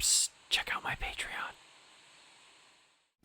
Psst, check out my Patreon.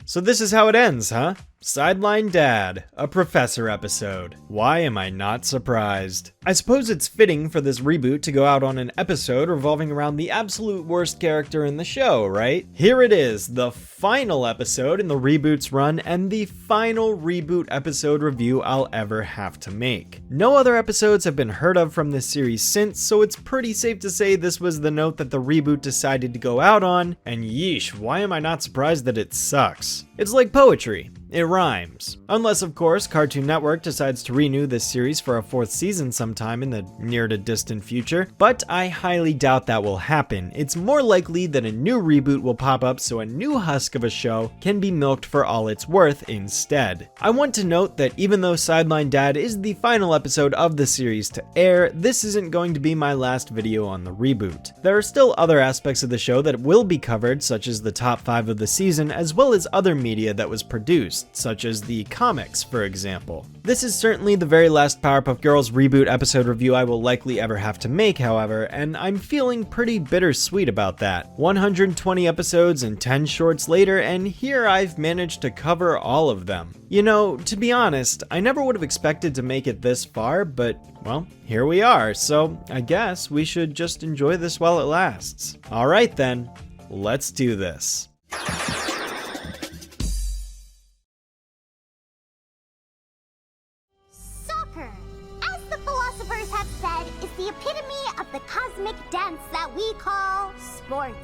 So this is how it ends, huh? Sideline Dad, a professor episode. Why am I not surprised? I suppose it's fitting for this reboot to go out on an episode revolving around the absolute worst character in the show, right? Here it is, the final episode in the reboot's run and the final reboot episode review I'll ever have to make. No other episodes have been heard of from this series since, so it's pretty safe to say this was the note that the reboot decided to go out on, and yeesh, why am I not surprised that it sucks? It's like poetry. It rhymes. Unless, of course, Cartoon Network decides to renew this series for a 4th season sometime in the near to distant future, but I highly doubt that will happen. It's more likely that a new reboot will pop up so a new husk of a show can be milked for all it's worth instead. I want to note that even though Sideline Dad is the final episode of the series to air, this isn't going to be my last video on the reboot. There are still other aspects of the show that will be covered, such as the top 5 of the season, as well as other media that was produced, such as the comics, for example. This is certainly the very last Powerpuff Girls reboot episode review I will likely ever have to make, however, and I'm feeling pretty bittersweet about that. 120 episodes and 10 shorts later, and here I've managed to cover all of them. You know, to be honest, I never would have expected to make it this far, but, well, here we are, so I guess we should just enjoy this while it lasts. Alright then, let's do this. Is the epitome of the cosmic dance that we call sports.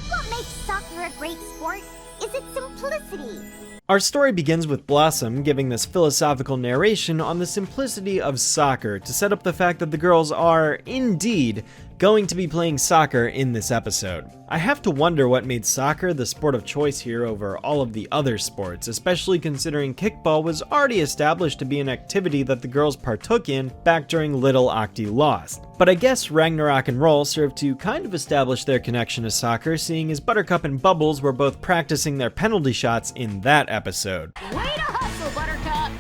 What makes soccer a great sport is its simplicity. Our story begins with Blossom giving this philosophical narration on the simplicity of soccer to set up the fact that the girls are, indeed, going to be playing soccer in this episode. I have to wonder what made soccer the sport of choice here over all of the other sports, especially considering kickball was already established to be an activity that the girls partook in back during Little Octi Lost. But I guess Ragnarok and Roll served to kind of establish their connection to soccer, seeing as Buttercup and Bubbles were both practicing their penalty shots in that episode. Way to hustle, Buttercup!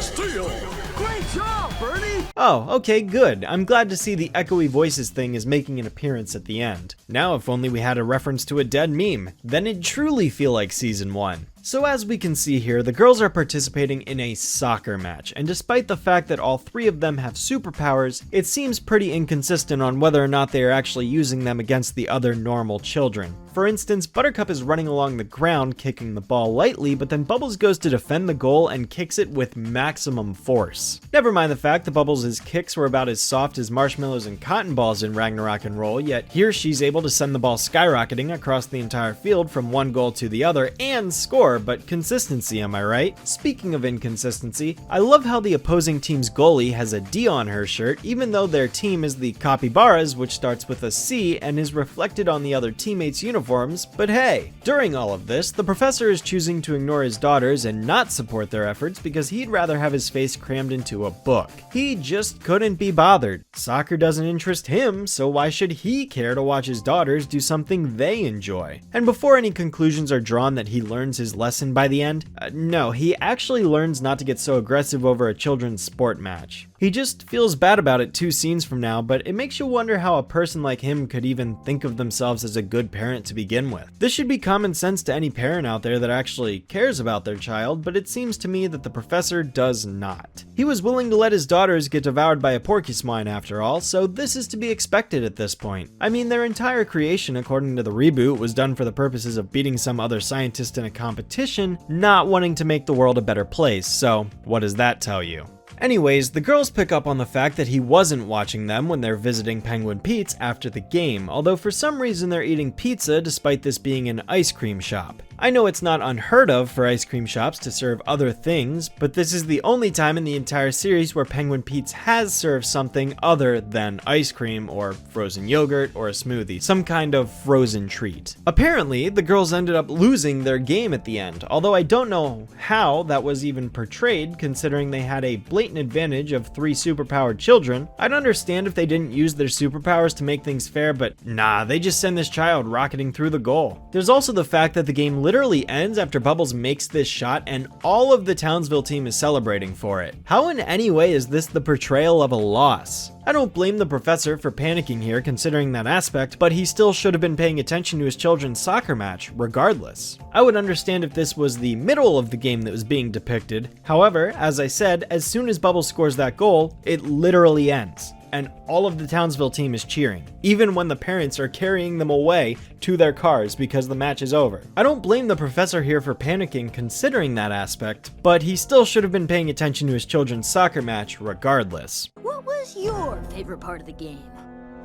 Steal! Great job, Bernie! Oh, okay, good. I'm glad to see the echoey voices thing is making an appearance at the end. Now if only we had a reference to a dead meme, then it'd truly feel like season 1. So as we can see here, the girls are participating in a soccer match, and despite the fact that all 3 of them have superpowers, it seems pretty inconsistent on whether or not they are actually using them against the other normal children. For instance, Buttercup is running along the ground kicking the ball lightly, but then Bubbles goes to defend the goal and kicks it with maximum force. Never mind the fact that Bubbles' kicks were about as soft as marshmallows and cotton balls in Ragnarok and Roll, yet here she's able to send the ball skyrocketing across the entire field from one goal to the other and score. But consistency, am I right? Speaking of inconsistency, I love how the opposing team's goalie has a D on her shirt, even though their team is the Capybaras, which starts with a C and is reflected on the other teammates' uniforms, but hey. During all of this, the professor is choosing to ignore his daughters and not support their efforts because he'd rather have his face crammed into a book. He just couldn't be bothered. Soccer doesn't interest him, so why should he care to watch his daughters do something they enjoy? And before any conclusions are drawn that he learns his lesson by the end, no, he actually learns not to get so aggressive over a children's sport match. He just feels bad about it 2 scenes from now, but it makes you wonder how a person like him could even think of themselves as a good parent to begin with. This should be common sense to any parent out there that actually cares about their child, but it seems to me that the professor does not. He was willing to let his daughters get devoured by a porcupine after all, so this is to be expected at this point. I mean, their entire creation, according to the reboot, was done for the purposes of beating some other scientist in a competition, not wanting to make the world a better place, so what does that tell you? Anyways, the girls pick up on the fact that he wasn't watching them when they're visiting Penguin Pete's after the game, although for some reason they're eating pizza despite this being an ice cream shop. I know it's not unheard of for ice cream shops to serve other things, but this is the only time in the entire series where Penguin Pete's has served something other than ice cream or frozen yogurt or a smoothie, some kind of frozen treat. Apparently, the girls ended up losing their game at the end, although I don't know how that was even portrayed considering they had a blatant advantage of 3 superpowered children. I'd understand if they didn't use their superpowers to make things fair, but nah, they just send this child rocketing through the goal. There's also the fact that the game literally ends after Bubbles makes this shot and all of the Townsville team is celebrating for it. How in any way is this the portrayal of a loss? I don't blame the professor for panicking here considering that aspect, but he still should have been paying attention to his children's soccer match, regardless. I would understand if this was the middle of the game that was being depicted. However, as I said, as soon as Bubbles scores that goal, it literally ends. And all of the Townsville team is cheering, even when the parents are carrying them away to their cars because the match is over. I don't blame the professor here for panicking considering that aspect, but he still should have been paying attention to his children's soccer match regardless. What was your favorite part of the game?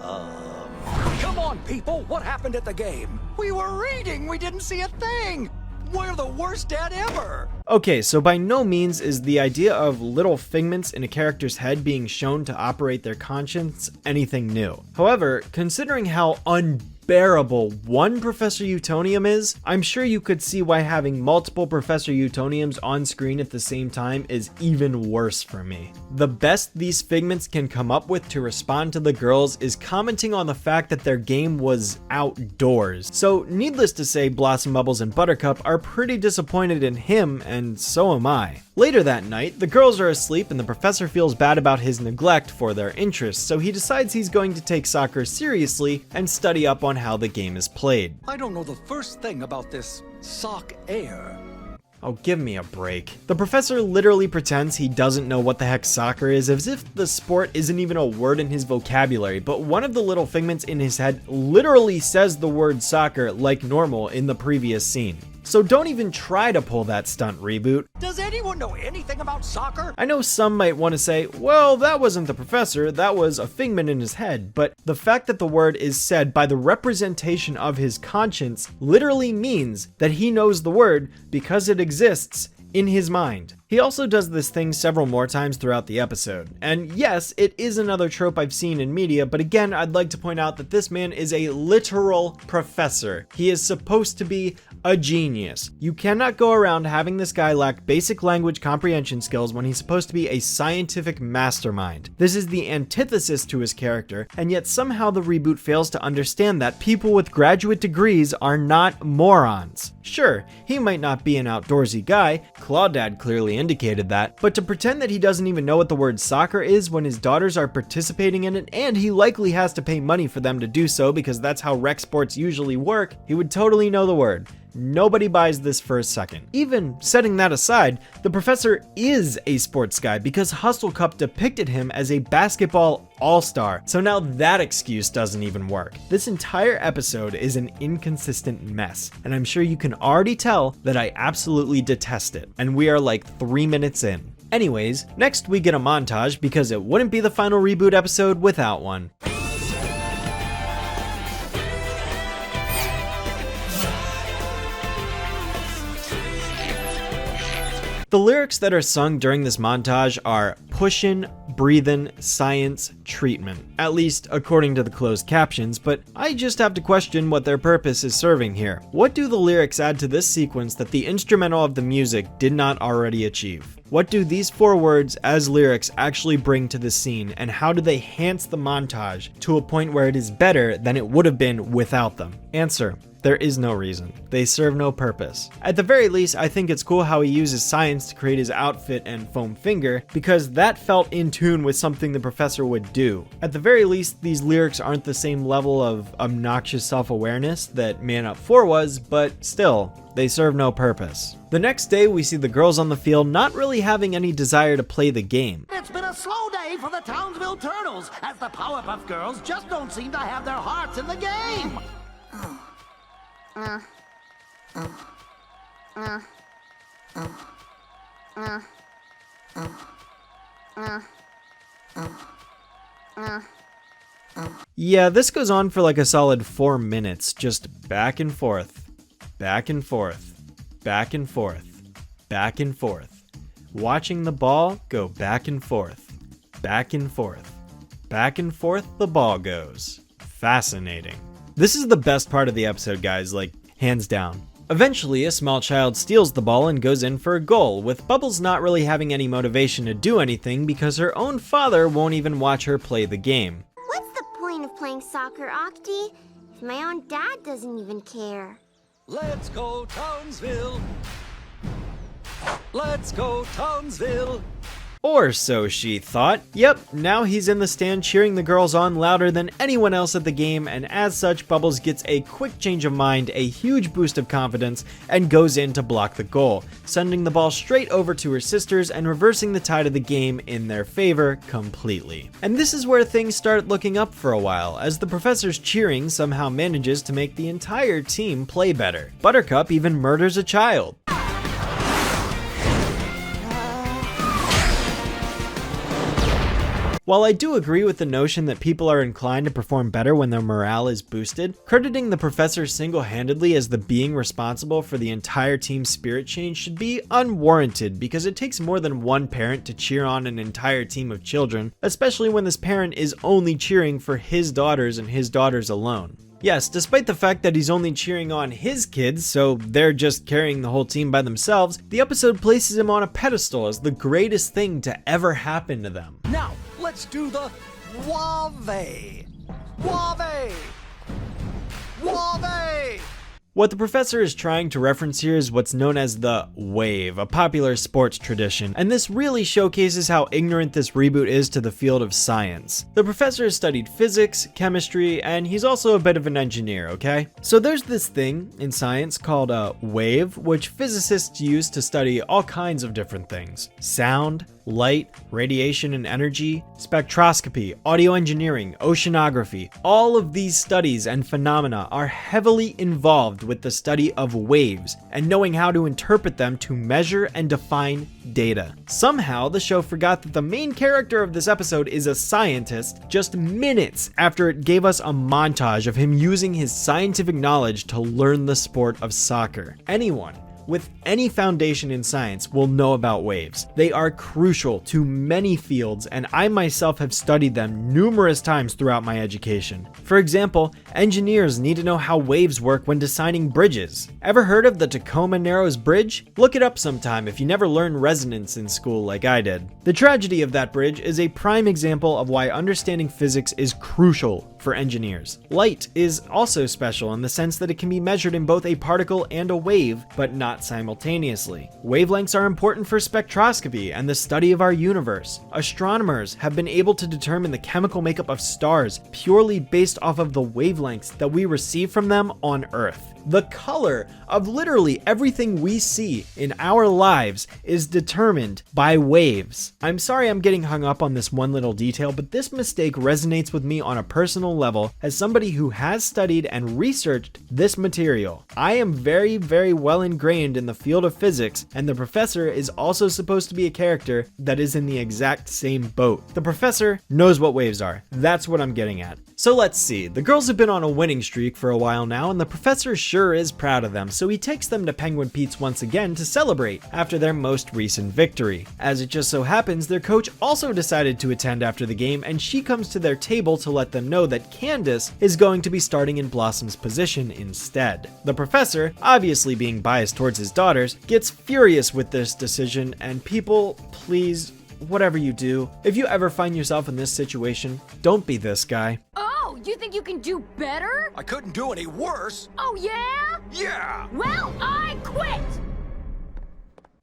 Come on, people! What happened at the game? We were reading! We didn't see a thing! We're the worst dad ever! Okay, so by no means is the idea of little figments in a character's head being shown to operate their conscience anything new. However, considering how unbearable one Professor Utonium is, I'm sure you could see why having multiple Professor Utoniums on screen at the same time is even worse for me. The best these figments can come up with to respond to the girls is commenting on the fact that their game was outdoors. So needless to say, Blossom, Bubbles, and Buttercup are pretty disappointed in him, and so am I. Later that night, the girls are asleep and the professor feels bad about his neglect for their interests, so he decides he's going to take soccer seriously and study up on how the game is played. I don't know the first thing about this sock air. Oh, give me a break. The professor literally pretends he doesn't know what the heck soccer is, as if the sport isn't even a word in his vocabulary, but one of the little figments in his head literally says the word soccer like normal in the previous scene. So don't even try to pull that stunt, Reboot. Does anyone know anything about soccer? I know some might want to say, well, that wasn't the professor, that was a figment in his head, but the fact that the word is said by the representation of his conscience literally means that he knows the word because it exists in his mind. He also does this thing several more times throughout the episode. And yes, it is another trope I've seen in media, but again, I'd like to point out that this man is a literal professor. He is supposed to be a genius. You cannot go around having this guy lack basic language comprehension skills when he's supposed to be a scientific mastermind. This is the antithesis to his character, and yet somehow the reboot fails to understand that people with graduate degrees are not morons. Sure, he might not be an outdoorsy guy, Claudad clearly indicated that, but to pretend that he doesn't even know what the word soccer is when his daughters are participating in it, and he likely has to pay money for them to do so because that's how rec sports usually work, he would totally know the word. Nobody buys this for a second. Even setting that aside, the professor is a sports guy because Hustle Cup depicted him as a basketball all-star, so now that excuse doesn't even work. This entire episode is an inconsistent mess, and I'm sure you can already tell that I absolutely detest it, and we are like 3 minutes in. Anyways, next we get a montage because it wouldn't be the final reboot episode without one. The lyrics that are sung during this montage are pushin', breathin', science, treatment, at least according to the closed captions, but I just have to question what their purpose is serving here. What do the lyrics add to this sequence that the instrumental of the music did not already achieve? What do these 4 words as lyrics actually bring to the scene, and how do they enhance the montage to a point where it is better than it would have been without them? Answer: there is no reason. They serve no purpose. At the very least, I think it's cool how he uses science to create his outfit and foam finger, because that felt in tune with something the professor would do. At the very least, these lyrics aren't the same level of obnoxious self-awareness that Man Up 4 was, but still, they serve no purpose. The next day, we see the girls on the field not really having any desire to play the game. It's been a slow day for the Townsville Turtles, as the Powerpuff Girls just don't seem to have their hearts in the game. Yeah, this goes on for like a solid 4 minutes, just back and forth, back and forth, back and forth, back and forth. Watching the ball go back and forth, back and forth, back and forth the ball goes. Fascinating. This is the best part of the episode, guys, like, hands down. Eventually, a small child steals the ball and goes in for a goal, with Bubbles not really having any motivation to do anything because her own father won't even watch her play the game. What's the point of playing soccer, Octi, if my own dad doesn't even care? Let's go, Townsville! Let's go, Townsville! Or so she thought. Yep, now he's in the stand cheering the girls on louder than anyone else at the game, and as such, Bubbles gets a quick change of mind, a huge boost of confidence, and goes in to block the goal, sending the ball straight over to her sisters and reversing the tide of the game in their favor completely. And this is where things start looking up for a while, as the professor's cheering somehow manages to make the entire team play better. Buttercup even murders a child. While I do agree with the notion that people are inclined to perform better when their morale is boosted, crediting the professor single-handedly as the being responsible for the entire team's spirit change should be unwarranted, because it takes more than one parent to cheer on an entire team of children, especially when this parent is only cheering for his daughters and his daughters alone. Yes, despite the fact that he's only cheering on his kids, so they're just carrying the whole team by themselves, the episode places him on a pedestal as the greatest thing to ever happen to them. Now, let's do the Wave. Wave! Wave! What the professor is trying to reference here is what's known as the wave, a popular sports tradition, and this really showcases how ignorant this reboot is to the field of science. The professor has studied physics, chemistry, and he's also a bit of an engineer, okay? So there's this thing in science called a wave, which physicists use to study all kinds of different things. Sound, light, radiation and energy, spectroscopy, audio engineering, oceanography. All of these studies and phenomena are heavily involved with the study of waves and knowing how to interpret them to measure and define data. Somehow, the show forgot that the main character of this episode is a scientist just minutes after it gave us a montage of him using his scientific knowledge to learn the sport of soccer. Anyone with any foundation in science will know about waves. They are crucial to many fields, and I myself have studied them numerous times throughout my education. For example, engineers need to know how waves work when designing bridges. Ever heard of the Tacoma Narrows Bridge? Look it up sometime if you never learned resonance in school like I did. The tragedy of that bridge is a prime example of why understanding physics is crucial for engineers. Light is also special in the sense that it can be measured in both a particle and a wave, but not simultaneously. Wavelengths are important for spectroscopy and the study of our universe. Astronomers have been able to determine the chemical makeup of stars purely based off of the wavelengths that we receive from them on Earth. The color of literally everything we see in our lives is determined by waves. I'm sorry I'm getting hung up on this one little detail, but this mistake resonates with me on a personal level as somebody who has studied and researched this material. I am very, very well ingrained in the field of physics, and the professor is also supposed to be a character that is in the exact same boat. The professor knows what waves are. That's what I'm getting at. So let's see. The girls have been on a winning streak for a while now, and the professor sure is proud of them, so he takes them to Penguin Pete's once again to celebrate after their most recent victory. As it just so happens, their coach also decided to attend after the game, and she comes to their table to let them know that Candace is going to be starting in Blossom's position instead. The professor, obviously being biased towards his daughters, gets furious with this decision, and people, please, whatever you do, if you ever find yourself in this situation, don't be this guy. Oh, you think you can do better? I couldn't do any worse. Oh, yeah? Yeah! Well, I quit!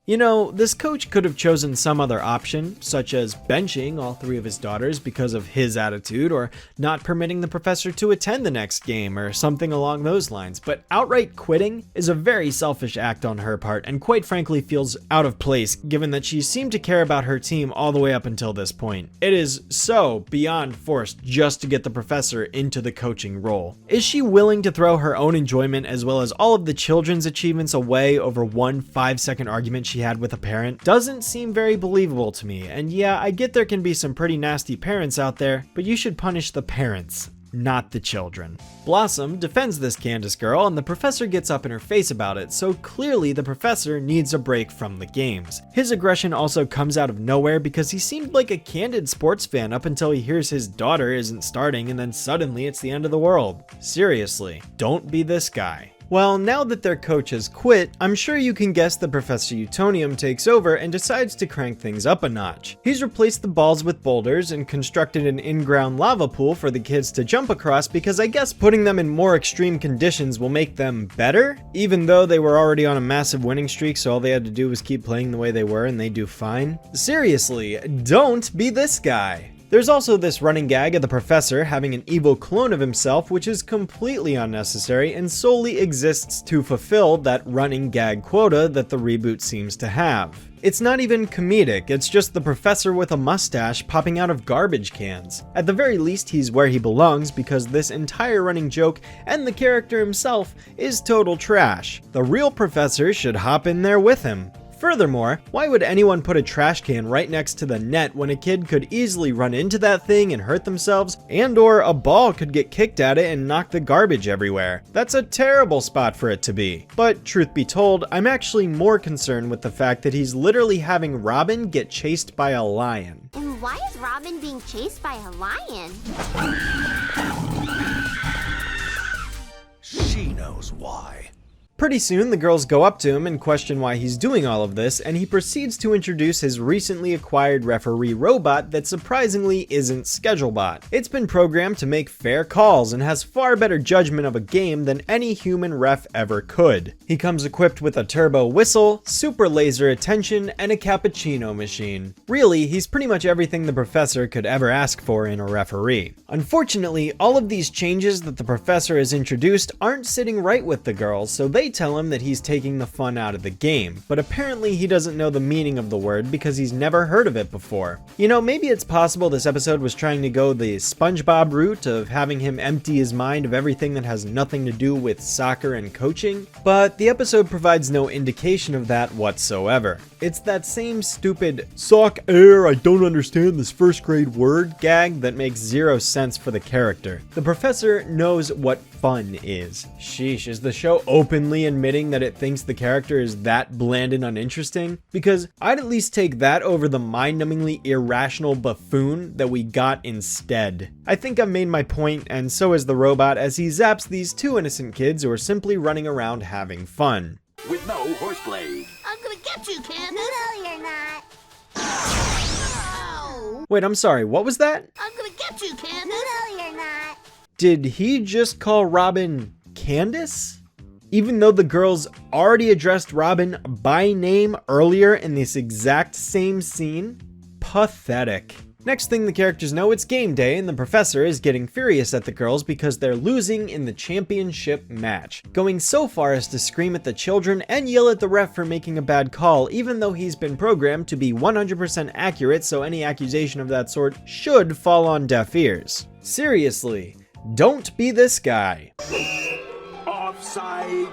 You know, this coach could have chosen some other option, such as benching all three of his daughters because of his attitude, or not permitting the professor to attend the next game, or something along those lines. But outright quitting is a very selfish act on her part, and quite frankly feels out of place, given that she seemed to care about her team all the way up until this point. It is so beyond forced just to get the professor into the coaching role. Is she willing to throw her own enjoyment as well as all of the children's achievements away over one 5-second argument she had with a parent? Doesn't seem very believable to me, and yeah, I get there can be some pretty nasty parents out there, but you should punish the parents, not the children. Blossom defends this Candace girl, and the professor gets up in her face about it, so clearly the professor needs a break from the games. His aggression also comes out of nowhere because he seemed like a candid sports fan up until he hears his daughter isn't starting, and then suddenly it's the end of the world. Seriously, don't be this guy. Well, now that their coach has quit, I'm sure you can guess that Professor Utonium takes over and decides to crank things up a notch. He's replaced the balls with boulders and constructed an in-ground lava pool for the kids to jump across because I guess putting them in more extreme conditions will make them better, even though they were already on a massive winning streak, so all they had to do was keep playing the way they were and they do fine. Seriously, don't be this guy. There's also this running gag of the professor having an evil clone of himself, which is completely unnecessary and solely exists to fulfill that running gag quota that the reboot seems to have. It's not even comedic, it's just the professor with a mustache popping out of garbage cans. At the very least, he's where he belongs because this entire running joke and the character himself is total trash. The real professor should hop in there with him. Furthermore, why would anyone put a trash can right next to the net when a kid could easily run into that thing and hurt themselves, and/or a ball could get kicked at it and knock the garbage everywhere? That's a terrible spot for it to be. But truth be told, I'm actually more concerned with the fact that he's literally having Robin get chased by a lion. And why is Robin being chased by a lion? She knows why. Pretty soon, the girls go up to him and question why he's doing all of this, and he proceeds to introduce his recently acquired referee robot that surprisingly isn't ScheduleBot. It's been programmed to make fair calls and has far better judgment of a game than any human ref ever could. He comes equipped with a turbo whistle, super laser attention, and a cappuccino machine. Really, he's pretty much everything the professor could ever ask for in a referee. Unfortunately, all of these changes that the professor has introduced aren't sitting right with the girls, so they tell him that he's taking the fun out of the game, but apparently he doesn't know the meaning of the word because he's never heard of it before. You know, maybe it's possible this episode was trying to go the SpongeBob route of having him empty his mind of everything that has nothing to do with soccer and coaching, but the episode provides no indication of that whatsoever. It's that same stupid "sock air, I don't understand this first grade word" gag that makes zero sense for the character. The professor knows what fun is. Sheesh, is the show openly admitting that it thinks the character is that bland and uninteresting? Because I'd at least take that over the mind-numbingly irrational buffoon that we got instead. I think I've made my point, and so is the robot as he zaps these two innocent kids who are simply running around having fun. With no horseplay. I'm gonna get you, Candace! No, you're not. Oh. Wait, I'm sorry, what was that? I'm gonna get you, Candace! No, you're not. Did he just call Robin Candace? Even though the girls already addressed Robin by name earlier in this exact same scene? Pathetic. Next thing the characters know, it's game day and the professor is getting furious at the girls because they're losing in the championship match, going so far as to scream at the children and yell at the ref for making a bad call, even though he's been programmed to be 100% accurate, so any accusation of that sort should fall on deaf ears. Seriously, don't be this guy. Offside.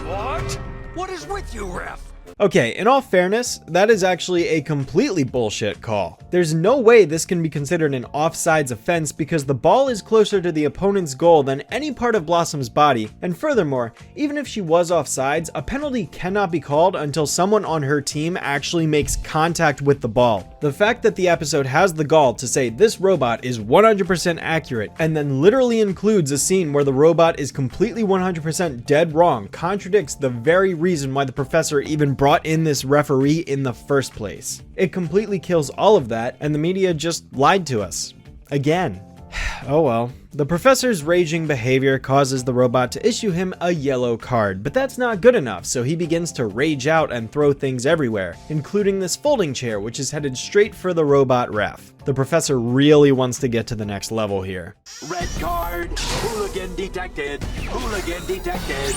What? What is with you, ref? Okay, in all fairness, that is actually a completely bullshit call. There's no way this can be considered an offsides offense because the ball is closer to the opponent's goal than any part of Blossom's body, and furthermore, even if she was offsides, a penalty cannot be called until someone on her team actually makes contact with the ball. The fact that the episode has the gall to say this robot is 100% accurate and then literally includes a scene where the robot is completely 100% dead wrong contradicts the very reason why the professor even brought in this referee in the first place. It completely kills all of that, and the media just lied to us. Again. Oh well. The professor's raging behavior causes the robot to issue him a yellow card, but that's not good enough, so he begins to rage out and throw things everywhere, including this folding chair, which is headed straight for the robot ref. The professor really wants to get to the next level here. Red card. Hooligan detected. Hooligan detected.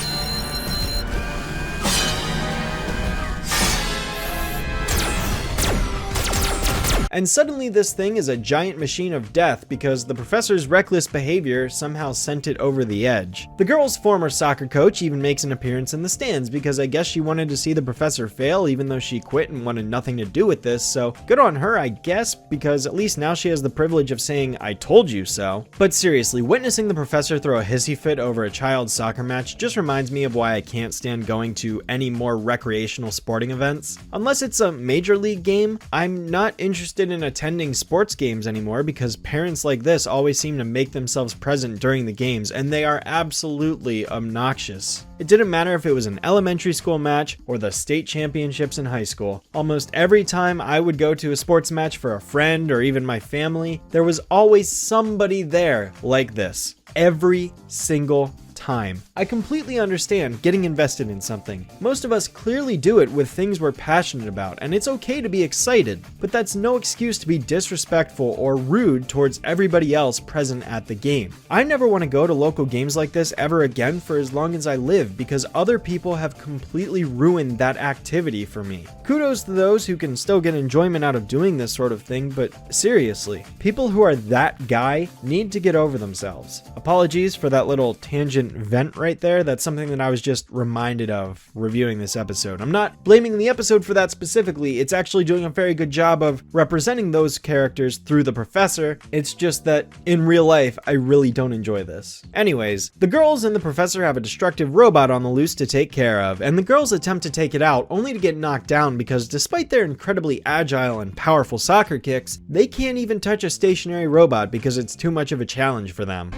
And suddenly this thing is a giant machine of death because the professor's reckless behavior somehow sent it over the edge. The girls' former soccer coach even makes an appearance in the stands because I guess she wanted to see the professor fail even though she quit and wanted nothing to do with this, so good on her I guess, because at least now she has the privilege of saying "I told you so." But seriously, witnessing the professor throw a hissy fit over a child's soccer match just reminds me of why I can't stand going to any more recreational sporting events. Unless it's a major league game, I'm not interested interested in attending sports games anymore because parents like this always seem to make themselves present during the games, and they are absolutely obnoxious. It didn't matter if it was an elementary school match or the state championships in high school. Almost every time I would go to a sports match for a friend or even my family, there was always somebody there like this. Every single time. I completely understand getting invested in something. Most of us clearly do it with things we're passionate about, and it's okay to be excited, but that's no excuse to be disrespectful or rude towards everybody else present at the game. I never want to go to local games like this ever again for as long as I live because other people have completely ruined that activity for me. Kudos to those who can still get enjoyment out of doing this sort of thing, but seriously, people who are that guy need to get over themselves. Apologies for that little tangent vent right there. That's something that I was just reminded of reviewing this episode. I'm not blaming the episode for that specifically. It's actually doing a very good job of representing those characters through the professor. It's just that in real life, I really don't enjoy this. Anyways, the girls and the professor have a destructive robot on the loose to take care of, and the girls attempt to take it out only to get knocked down because despite their incredibly agile and powerful soccer kicks, they can't even touch a stationary robot because it's too much of a challenge for them.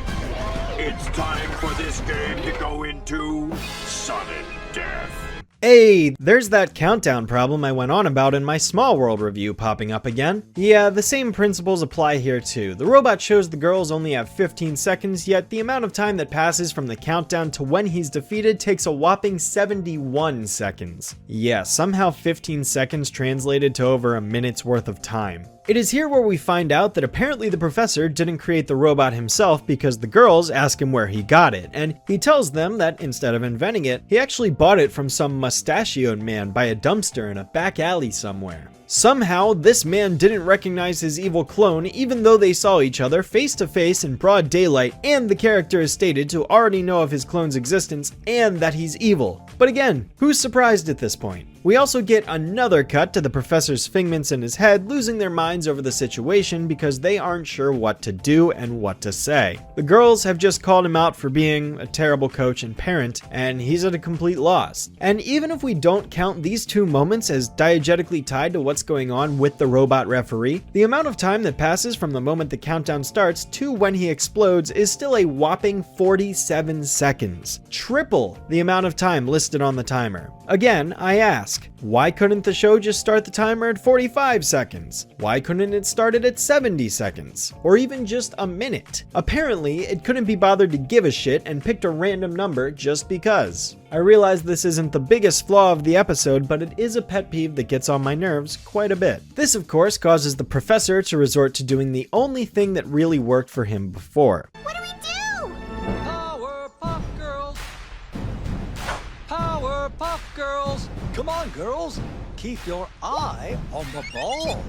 It's time for this game to go into sudden death. Hey, there's that countdown problem I went on about in my Small World review popping up again. Yeah, the same principles apply here too. The robot shows the girls only have 15 seconds, yet the amount of time that passes from the countdown to when he's defeated takes a whopping 71 seconds. Yeah, somehow 15 seconds translated to over a minute's worth of time. It is here where we find out that apparently the professor didn't create the robot himself because the girls ask him where he got it, and he tells them that instead of inventing it, he actually bought it from some mustachioed man by a dumpster in a back alley somewhere. Somehow, this man didn't recognize his evil clone even though they saw each other face to face in broad daylight, and the character is stated to already know of his clone's existence and that he's evil. But again, who's surprised at this point? We also get another cut to the professor's figments in his head losing their minds over the situation because they aren't sure what to do and what to say. The girls have just called him out for being a terrible coach and parent, and he's at a complete loss. And even if we don't count these two moments as diegetically tied to what's going on with the robot referee, the amount of time that passes from the moment the countdown starts to when he explodes is still a whopping 47 seconds. Triple the amount of time listed on the timer. Again, I ask, why couldn't the show just start the timer at 45 seconds? Why couldn't it start it at 70 seconds? Or even just a minute? Apparently, it couldn't be bothered to give a shit and picked a random number just because. I realize this isn't the biggest flaw of the episode, but it is a pet peeve that gets on my nerves quite a bit. This, of course, causes the professor to resort to doing the only thing that really worked for him before. What do we do? Powerpuff Girls! Powerpuff Girls! Come on, girls! Keep your eye on the ball!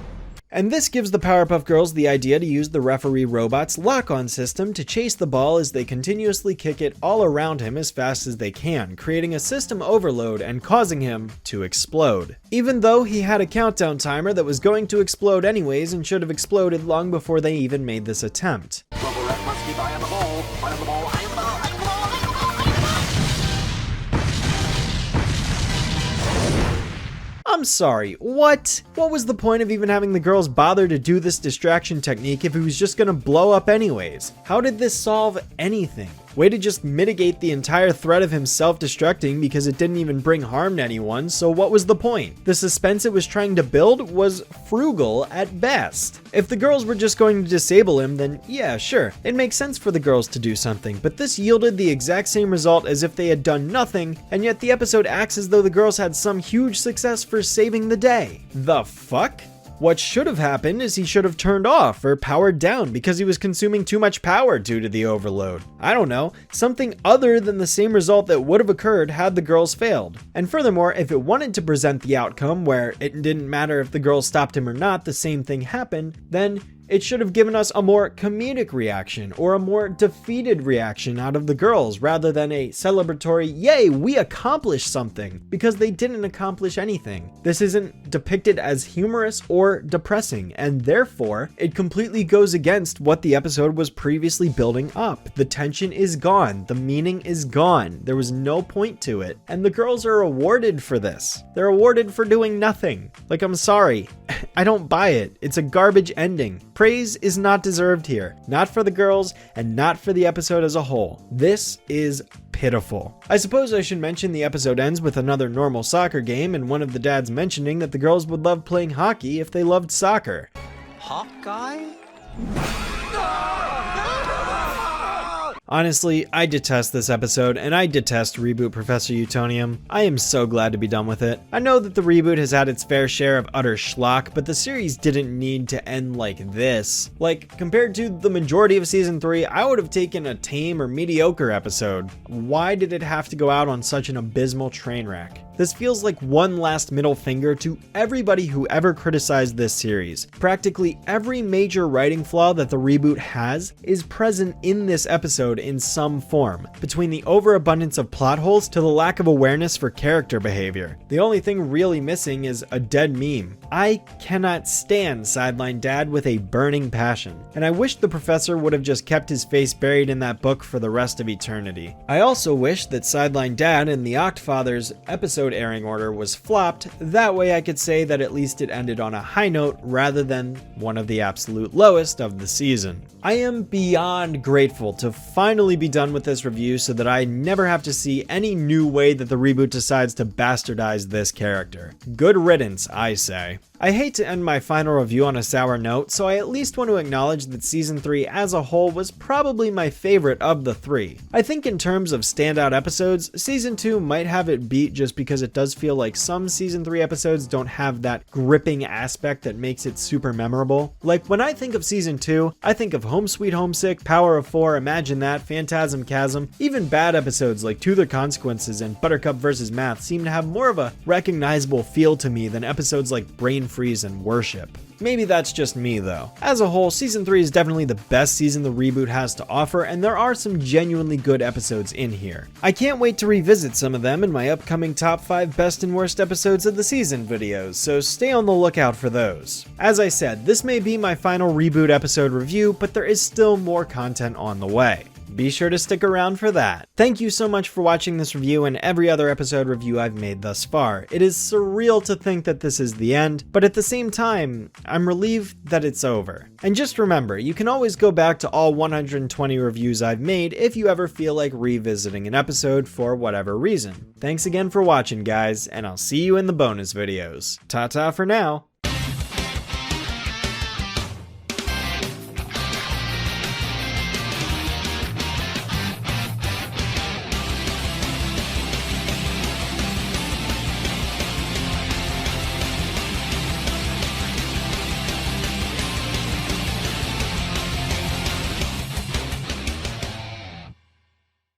And this gives the Powerpuff Girls the idea to use the referee robot's lock-on system to chase the ball as they continuously kick it all around him as fast as they can, creating a system overload and causing him to explode. Even though he had a countdown timer that was going to explode anyways and should have exploded long before they even made this attempt. Bubble Wrap must keep eye on the ball. Eye on the ball, eye on the ball, eye on the ball, eye on the ball. I'm sorry, what? What was the point of even having the girls bother to do this distraction technique if he was just gonna blow up anyways? How did this solve anything? Way to just mitigate the entire threat of him self-destructing because it didn't even bring harm to anyone, so what was the point? The suspense it was trying to build was frugal at best. If the girls were just going to disable him, then yeah, sure, it makes sense for the girls to do something, but this yielded the exact same result as if they had done nothing, and yet the episode acts as though the girls had some huge success for saving the day. The fuck? What should have happened is he should have turned off or powered down because he was consuming too much power due to the overload. I don't know, something other than the same result that would have occurred had the girls failed. And furthermore, if it wanted to present the outcome where it didn't matter if the girls stopped him or not, the same thing happened, then It should have given us a more comedic reaction or a more defeated reaction out of the girls rather than a celebratory, yay, we accomplished something, because they didn't accomplish anything. This isn't depicted as humorous or depressing, and therefore it completely goes against what the episode was previously building up. The tension is gone, the meaning is gone, there was no point to it, and the girls are awarded for this. They're awarded for doing nothing. Like, I'm sorry, I don't buy it. It's a garbage ending. Praise is not deserved here, not for the girls and not for the episode as a whole. This is pitiful. I suppose I should mention the episode ends with another normal soccer game and one of the dads mentioning that the girls would love playing hockey if they loved soccer. Hawkeye? Honestly, I detest this episode, and I detest Reboot Professor Utonium. I am so glad to be done with it. I know that the reboot has had its fair share of utter schlock, but the series didn't need to end like this. Like, compared to the majority of Season 3, I would have taken a tame or mediocre episode. Why did it have to go out on such an abysmal train wreck? This feels like one last middle finger to everybody who ever criticized this series. Practically every major writing flaw that the reboot has is present in this episode in some form, between the overabundance of plot holes to the lack of awareness for character behavior. The only thing really missing is a dead meme. I cannot stand Sideline Dad with a burning passion, and I wish the professor would have just kept his face buried in that book for the rest of eternity. I also wish that Sideline Dad and the Octfather's episode airing order was flopped, that way I could say that at least it ended on a high note rather than one of the absolute lowest of the season. I am beyond grateful to finally be done with this review so that I never have to see any new way that the reboot decides to bastardize this character. Good riddance, I say. I hate to end my final review on a sour note, so I at least want to acknowledge that Season 3 as a whole was probably my favorite of the three. I think in terms of standout episodes, Season 2 might have it beat just because it does feel like some Season 3 episodes don't have that gripping aspect that makes it super memorable. Like, when I think of Season 2, I think of Home Sweet Homesick, Power of Four, Imagine That, Phantasm Chasm. Even bad episodes like To the Consequences and Buttercup vs. Math seem to have more of a recognizable feel to me than episodes like Brain Freeze and Worship. Maybe that's just me though. As a whole, Season 3 is definitely the best season the reboot has to offer, and there are some genuinely good episodes in here. I can't wait to revisit some of them in my upcoming top 5 best and worst episodes of the season videos, so stay on the lookout for those. As I said, this may be my final reboot episode review, but there is still more content on the way. Be sure to stick around for that. Thank you so much for watching this review and every other episode review I've made thus far. It is surreal to think that this is the end, but at the same time, I'm relieved that it's over. And just remember, you can always go back to all 120 reviews I've made if you ever feel like revisiting an episode for whatever reason. Thanks again for watching, guys, and I'll see you in the bonus videos. Ta-ta for now.